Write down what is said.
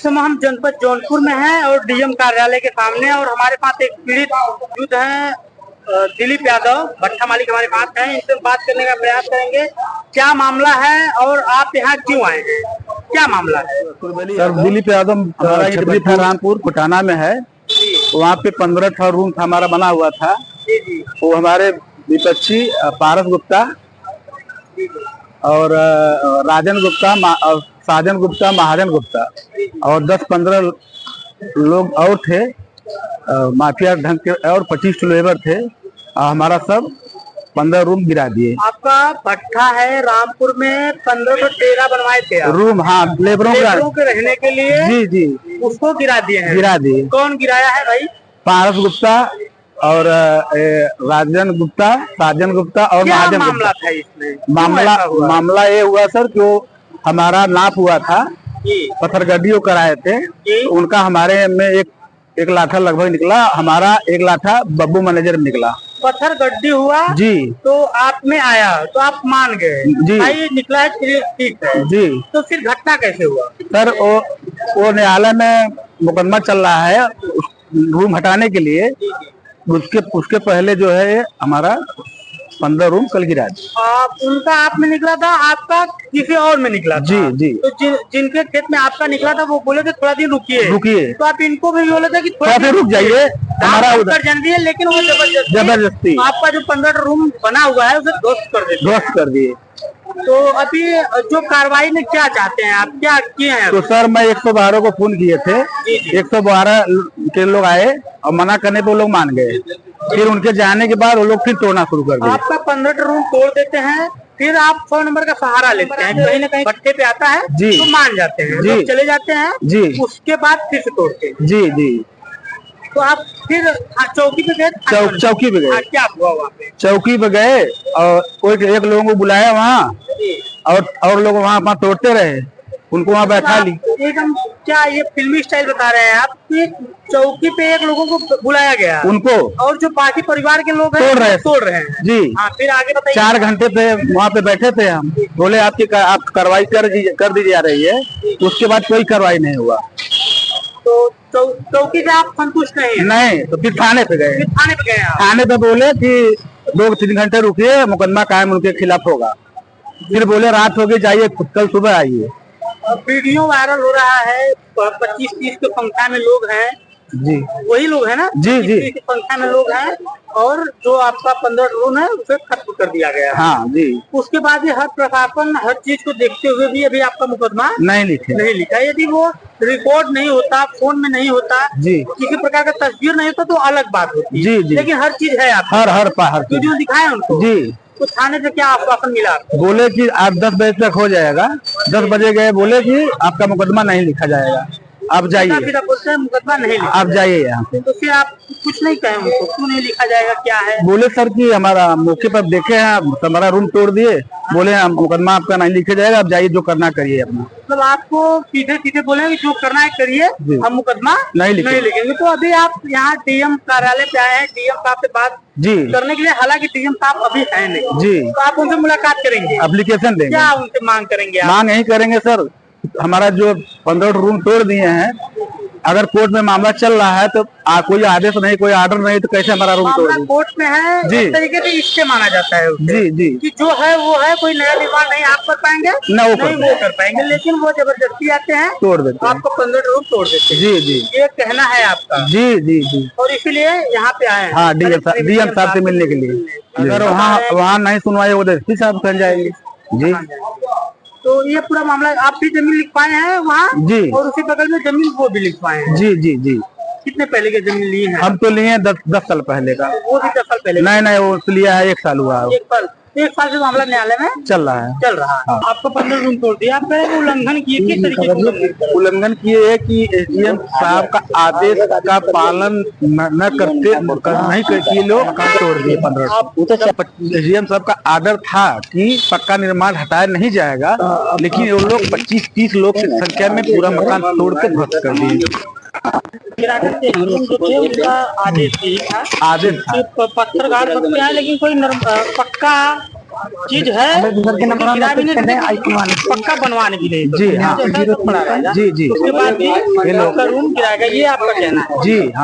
समय हम जनपद जौनपुर में हैं और डीएम कार्यालय के सामने, और हमारे पास एक पीड़ित युद्ध है दिलीप यादव भट्टा मालिक हमारे पास हैं। इनसे बात करने का प्रयास करेंगे। क्या मामला है और आप यहाँ क्यों आए हैं, क्या मामला है? सर दिलीप यादव हमारा छतरी रामपुर कोटाना में है। वहाँ पे 15 रूम था हमारा बना हुआ था। वो हमारे विपक्षी पारस गुप्ता और राजन गुप्ता, साजन गुप्ता, महाजन गुप्ता और 10-15 लोग और थे माफिया ढंग के, और 25 लेबर थे। हमारा सब 15 रूम गिरा दिए। आपका भट्ठा है रामपुर में, 15 तो डेरा बनवाए थे रूम। हाँ, लेबरों के रहने के लिए। जी जी, उसको गिरा दिए हैं। गिरा दिए। कौन गिराया है भाई? पारस गुप्ता और राजन गुप्ता, साजन गुप्ता और महाजन गुप्ता। मामला था इसमें? मामला ये हुआ सर, जो हमारा नाप हुआ था, पत्थरगड्डी कराए थे, तो उनका हमारे में एक लाठा लगभग निकला। हमारा 1 लाठा बब्बू मैनेजर में निकला। पत्थर गड्डी हुआ जी, तो आप में आया तो आप मान गए जी, भाई निकला है, ठीक है जी। तो फिर घटना कैसे हुआ सर? वो न्यायालय में मुकदमा चल रहा है रूम हटाने के लिए। उसके पहले जो है हमारा 15 रूम कल गिरा दी। उनका आप में निकला था, आपका किसी और में निकला था? जी जी। तो जिनके खेत में आपका निकला था वो बोले थे थोड़ा दिन रुकिए, तो आप इनको भी बोले थे कि थोड़ा दिन रुक जाइए, हमारा उधर जल्दी है, लेकिन वो जबरदस्ती आपका जो 15 रूम बना हुआ है उसे ध्वस्त कर दिए। तो अभी जो कार्रवाई में क्या चाहते हैं आप, क्या किए हैं? तो सर मैं 112 को फोन किए थे। 112 के लोग आए और मना करने पे वो लोग मान गए। फिर उनके जाने के बाद वो लोग फिर तोड़ना शुरू कर दिए। आपका 15 रूम तोड़ देते हैं, फिर आप 100 नंबर का सहारा लेते हैं, कहीं ना कहीं भट्टे पे आता है जी, तो मान जाते हैं जी, चले जाते हैं जी। उसके बाद फिर से तोड़ते हैं जी जी। तो आप फिर चौकी पे गए? चौकी पे गए। क्या हुआ वहाँ पे? चौकी पे गए और कोई एक लोगों को बुलाया वहाँ, और लोग वहाँ तोड़ते रहे, उनको वहाँ बैठा ली। एकदम क्या ये फिल्मी स्टाइल बता रहे हैं आप कि चौकी पे एक लोगों को बुलाया गया उनको, और जो बाकी परिवार के लोग तोड़ रहे हैं जी। हाँ, फिर आगे बताइए। 4 घंटे पे वहाँ पे बैठे थे हम, बोले आप कार्रवाई कर दी जा रही है। उसके बाद कोई कार्रवाई नहीं हुआ। तो चौकी से आप संतुष्ट नहीं? तो फिर थाने पे गए। थाने पे बोले कि 2-3 घंटे रुकिए, मुकदमा कायम उनके खिलाफ होगा। फिर बोले रात हो गई, जाइए कल सुबह आइए। वीडियो वायरल हो रहा है, 25-30 की संख्या में लोग हैं जी, वही लोग हैं ना? जी जी, की संख्या में लोग हैं, और जो आपका 15 रूम है उसे खत्म कर दिया गया। हाँ जी। उसके बाद भी हर प्रशासन हर चीज को देखते हुए भी अभी आपका मुकदमा नहीं लिखा। यदि वो रिकॉर्ड नहीं होता, फोन में नहीं होता जी, किसी प्रकार का तस्वीर नहीं होता तो अलग बात होती जी जी। लेकिन हर चीज है आप हर वीडियो दिखाए उनको जी। तो थाने से क्या आश्वासन मिला? बोले कि आप 10 बजे तक हो जाएगा। 10 बजे गए, बोले कि आपका मुकदमा नहीं लिखा जाएगा, आप जाइए। मुकदमा नहीं लिखा, आप जाइए यहाँ पे। तो फिर आप कुछ नहीं कहे उनको, क्यों नहीं लिखा जाएगा, क्या है? बोले सर कि हमारा मौके पर देखे हैं, हमारा रूम तोड़ दिए, बोले मुकदमा आपका नहीं लिखा जाएगा, आप जाइए, जो करना करिए अपना। मतलब आपको सीधे बोले कि जो करना है करिए, हम मुकदमा नहीं लिखेंगे। तो अभी आप यहाँ डीएम कार्यालय पे आए हैं, डीएम साहब से बात जी करने के लिए। हालांकि डीएम साहब अभी है नहीं जी, तो आप उनसे मुलाकात करेंगे, एप्लीकेशन देंगे, क्या उनसे मांग करेंगे? मांग यही करेंगे सर, हमारा जो 15 रूम तोड़ दिए हैं, अगर कोर्ट में मामला चल रहा है तो कोई आदेश नहीं, कोई ऑर्डर नहीं, तो कैसे हमारा रूम तोड़ दिए? कोर्ट में है जी, इस तरीके से इससे माना जाता है जी जी, कि जो है वो है, कोई नया निर्माण नहीं आप कर पाएंगे, ना वो कर पाएंगे, लेकिन वो जबरदस्ती आते हैं, तोड़ देते हैं, आपको 15 रूम तोड़ देते हैं जी जी। ये कहना है आपका जी जी जी, और इसीलिए यहाँ पे आए हैं। हाँ, डीएम साहब से मिलने के लिए। अगर वहाँ नहीं सुनवाई वो एसपी साहब कर जाएंगे जी। तो ये पूरा मामला आप भी जमीन लिख पाए हैं वहाँ जी, और उसी बगल में जमीन वो भी लिख पाए हैं जी जी जी। कितने पहले की जमीन ली है? हम तो लिए हैं 10 साल पहले का। वो भी 10 साल पहले? नहीं, वो लिया है 1 साल हुआ है। 1 साल से मामला न्यायालय में चल रहा है। हाँ। आपको 15 रूम तोड़ दिया, आप कह उल्लंघन किए, किस तरीके से उल्लंघन किए है कि एसडीएम साहब का आदेश का पालन न करते नहीं किए लोग तोड़ दिए 15। एसडीएम साहब का आर्डर था कि पक्का निर्माण हटाया नहीं जाएगा, लेकिन वो लोग 25-30 लोग की संख्या में पूरा मकान तोड़ के ध्वस्त कर दिए। आदेश था पत्थर गाड़ सकते हैं, लेकिन कोई पक्का चीज है गिरा भी नहीं, पक्का बनवाने भी नहीं। जी हाँ, पड़ा रहेगा। जी जी, उसके बाद भी रूम गिराएगा, ये आपका कहना है? जी हाँ।